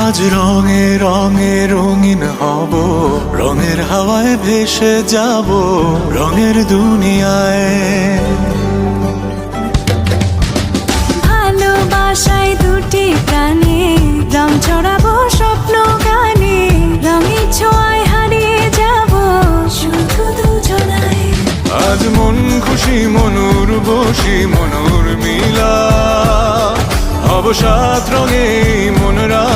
আজ রঙে রঙে রঙিন হব, রঙের হাওয়ায় ভেসে যাব রঙের দুনিয়ায়। ভালোবাসায় দুটি প্রাণে রং ছড়াবো স্বপ্ন গানে, রঙের ছোঁয়ায় হারিয়ে যাব শুধু দুজনায়। আজ মন খুশি মনুর বসি মনুর মিলা, হব সাত রঙে মন রা